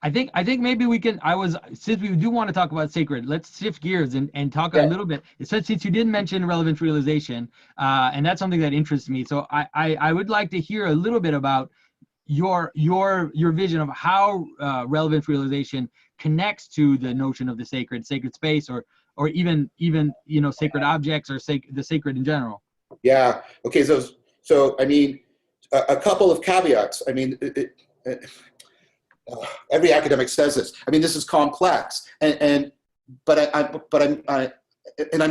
I think maybe we can, since we do want to talk about sacred, let's shift gears and talk a little bit. Since you did mention relevance realization, and that's something that interests me. So I would like to hear a little bit about your vision of how relevance realization connects to the notion of the sacred space, or even sacred objects, or the sacred in general. Yeah. Okay. So I mean, a couple of caveats. I mean, every academic says this. I mean, this is complex, but I'm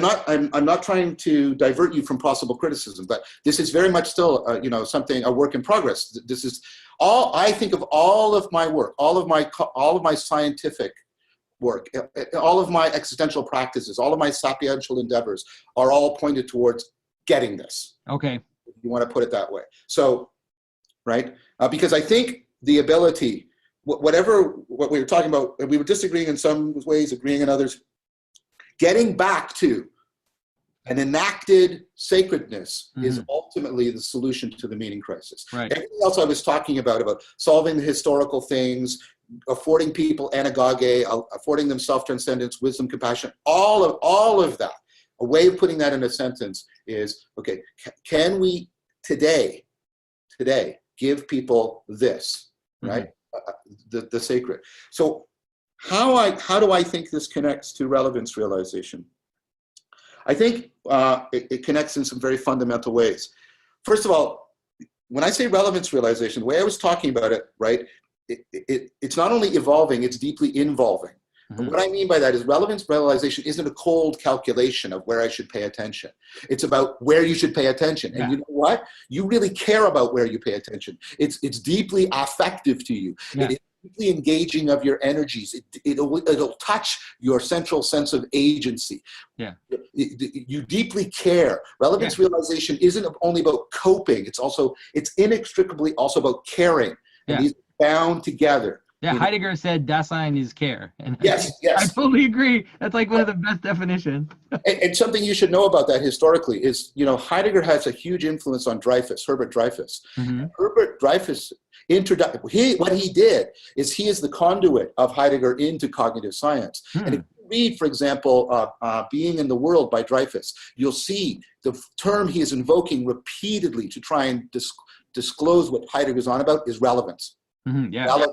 not trying to divert you from possible criticism, but this is very much still a work in progress. This is all I think of. All of my work, all of my scientific work, all of my existential practices, all of my sapiential endeavors are all pointed towards getting this. Okay. If you want to put it that way. So, right? Because I think the ability, what we were talking about, we were disagreeing in some ways, agreeing in others, getting back to an enacted sacredness is ultimately the solution to the meaning crisis. Right. Everything else I was talking about solving the historical things, affording people anagoge, affording them self-transcendence, wisdom, compassion, all of that, a way of putting that in a sentence is, okay, can we today give people this, right? The sacred. So how do I think this connects to relevance realization? I think it connects in some very fundamental ways. First of all, when I say relevance realization, the way I was talking about it, right, it's not only evolving, it's deeply involving. And what I mean by that is relevance realization isn't a cold calculation of where I should pay attention. It's about where you should pay attention. And you know what? You really care about where you pay attention. It's deeply affective to you. Yeah. It's deeply engaging of your energies. It'll touch your central sense of agency. Yeah. You deeply care. Relevance realization isn't only about coping. It's inextricably also about caring. And these are bound together. Yeah, Heidegger said Dasein is care. And yes. I totally agree. That's like one of the best definitions. And something you should know about that historically is, Heidegger has a huge influence on Herbert Dreyfus. Herbert Dreyfus, what he did is he is the conduit of Heidegger into cognitive science. And if you read, for example, Being in the World by Dreyfus, you'll see the term he is invoking repeatedly to try and disclose what Heidegger's on about is relevance. Relevance.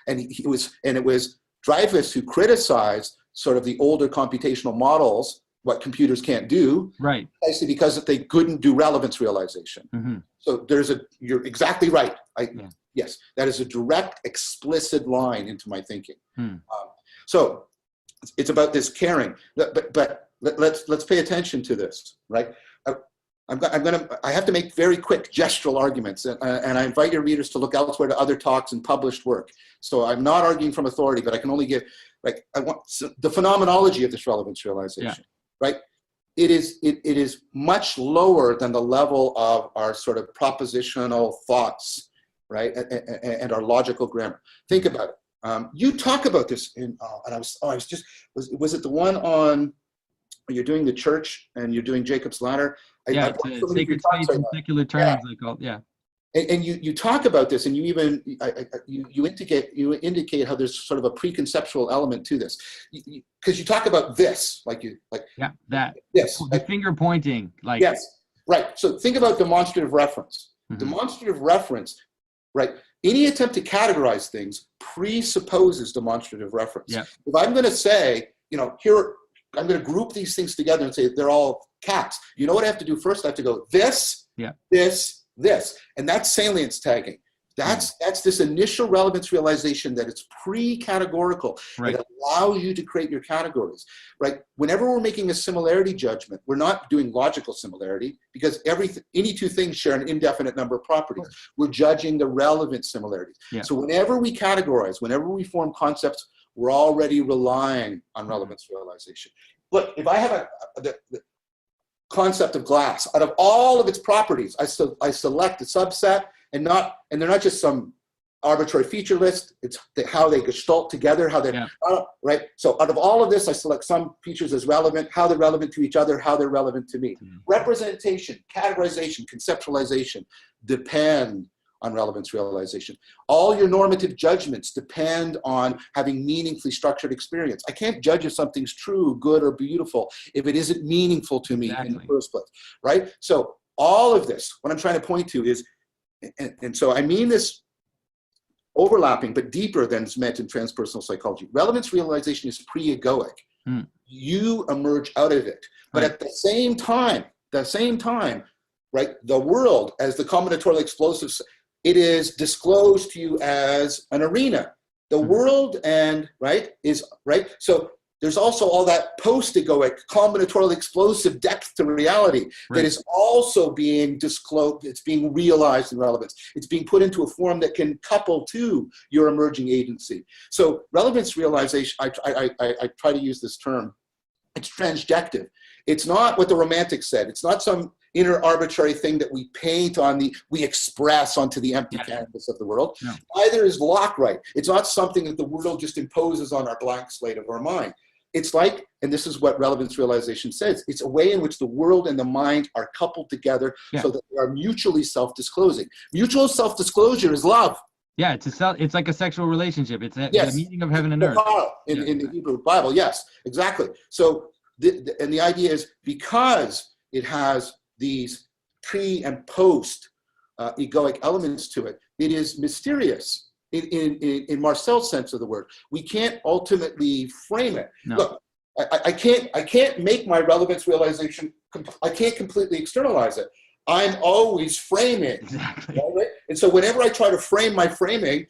And it was Dreyfus who criticized sort of the older computational models, what computers can't do, right? Precisely because they couldn't do relevance realization. So you're exactly right. Yes, that is a direct, explicit line into my thinking. So it's about this caring, but let's pay attention to this, right? I have to make very quick gestural arguments, and I invite your readers to look elsewhere to other talks and published work. So I'm not arguing from authority, but I can only give, the phenomenology of this relevance realization, right? It is much lower than the level of our sort of propositional thoughts, right? And our logical grammar. Think about it. You talk about this in, was it the one on, you're doing the church and you're doing Jacob's Ladder? It's sacred space in secular terms, they call it, And you talk about this, and you even you indicate how there's sort of a preconceptual element to this, because you talk about this, the finger pointing, yes, right. So think about demonstrative reference. Demonstrative reference, right? Any attempt to categorize things presupposes demonstrative reference. If I'm going to say, here, I'm going to group these things together and say they're all cats. You know what I have to do first? I have to go this, this, and that's salience tagging. That's this initial relevance realization that it's pre-categorical. Right. It allows you to create your categories, right? Whenever we're making a similarity judgment, we're not doing logical similarity because any two things share an indefinite number of properties. We're judging the relevant similarities. So whenever we categorize, whenever we form concepts, we're already relying on relevance realization. Look, if I have the concept of glass, out of all of its properties, I select a subset, and they're not just some arbitrary feature list. It's how they gestalt together, how they right. So out of all of this, I select some features as relevant, how they're relevant to each other, how they're relevant to me. Representation, categorization, conceptualization depend on relevance realization. All your normative judgments depend on having meaningfully structured experience. I can't judge if something's true, good, or beautiful if it isn't meaningful to me in the first place, right? So all of this, what I'm trying to point to is, and so I mean this overlapping, but deeper than is meant in transpersonal psychology. Relevance realization is pre-egoic. You emerge out of it. But at the same time, right, the world as the combinatorial explosive, it is disclosed to you as an arena. The world so there's also all that post-egoic combinatorial explosive depth to reality that is also being disclosed. It's being realized in relevance. It's being put into a form that can couple to your emerging agency. So relevance realization, I try to use this term, it's transjective. It's not what the Romantics said. It's not some inner arbitrary thing that we paint we express onto the empty canvas of the world. No. Neither is Lockrite. It's not something that the world just imposes on our blank slate of our mind. It's like, and this is what relevance realization says, it's a way in which the world and the mind are coupled together so that they are mutually self-disclosing. Mutual self-disclosure is love. Yeah, it's like a sexual relationship. It's the meaning of heaven and earth. In the Hebrew Bible, yes, exactly. So, and the idea is because it has these pre and post egoic elements to it, it is mysterious in Marcel's sense of the word. We can't ultimately frame it. No. Look, I can't make my relevance realization, I can't completely externalize it. I'm always framing. Exactly. Right? And so whenever I try to frame my framing,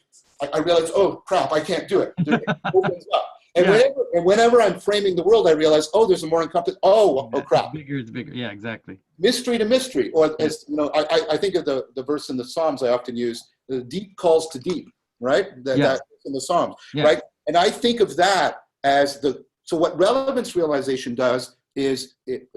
I realize, oh crap, I can't do it. It opens up. And whenever I'm framing the world, I realize, oh, there's a more encompassing, oh crap. It's bigger. Yeah, exactly. Mystery to mystery. Or as you know, I think of the verse in the Psalms I often use, the deep calls to deep, right? That in the Psalms, right? And I think of that as so what relevance realization does is it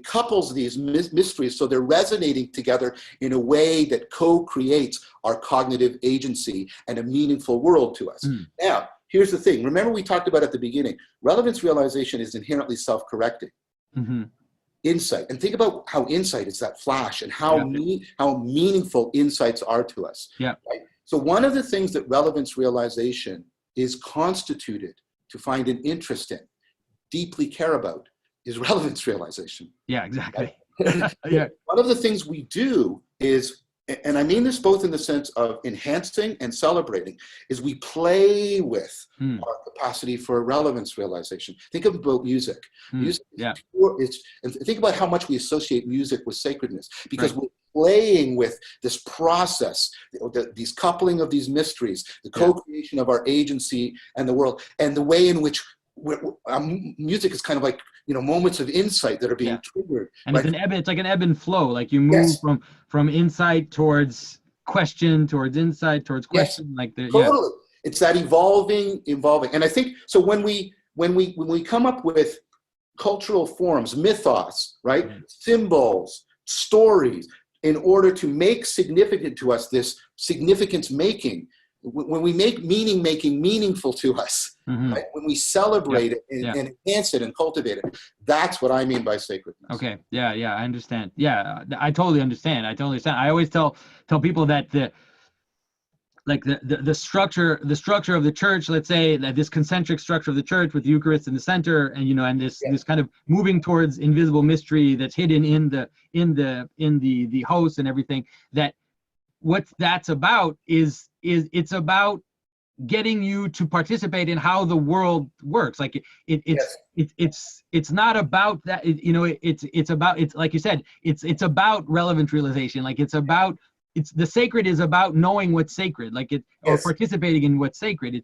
couples these mysteries so they're resonating together in a way that co-creates our cognitive agency and a meaningful world to us. Now, here's the thing. Remember we talked about at the beginning, relevance realization is inherently self-correcting. Insight. And think about how insight is that flash and how meaningful insights are to us. Yeah. Right? So one of the things that relevance realization is constituted to find an interest in, deeply care about, is relevance realization. Yeah, exactly. One of the things we do is, and I mean this both in the sense of enhancing and celebrating, is we play with our capacity for relevance realization. Think about music. Music is pure, and think about how much we associate music with sacredness, because we're playing with this process, these coupling of these mysteries, the co-creation of our agency and the world, and the way in which music is kind of like, you know, moments of insight that are being triggered. And it's like an ebb and flow. Like you move from insight towards question, towards insight, towards question. Like totally. It's that evolving. And I think so when we come up with cultural forms, mythos, right? Symbols, stories, in order to make significant to us this significance making, when we make meaning making meaningful to us, right? When we celebrate it and enhance it and cultivate it, that's what I mean by sacredness. Okay. Yeah. I understand. Yeah, I totally understand. I always tell people that the structure of the church, let's say that this concentric structure of the church with the Eucharist in the center, and and this kind of moving towards invisible mystery that's hidden in the host and everything, that what that's about is it's about getting you to participate in how the world works. Like it's not about that. It's about, it's like you said, it's about relevant realization. Like it's the sacred is about knowing what's sacred, like or participating in what's sacred.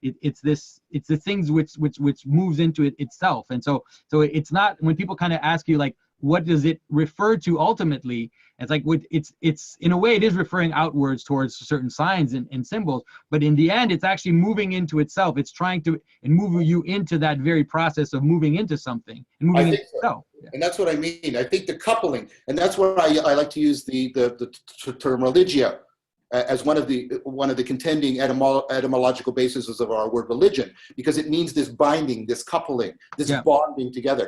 It's the things which moves into it itself. And so it's not, when people kind of ask you like, what does it refer to ultimately? It's like it's in a way it is referring outwards towards certain signs and symbols, but in the end it's actually moving into itself. It's trying to move you into that very process of moving into something and moving into itself. Yeah. And that's what I mean. I think the coupling, and that's where I like to use the term religio as one of the contending etymological bases of our word religion, because it means this binding, this coupling, this bonding together.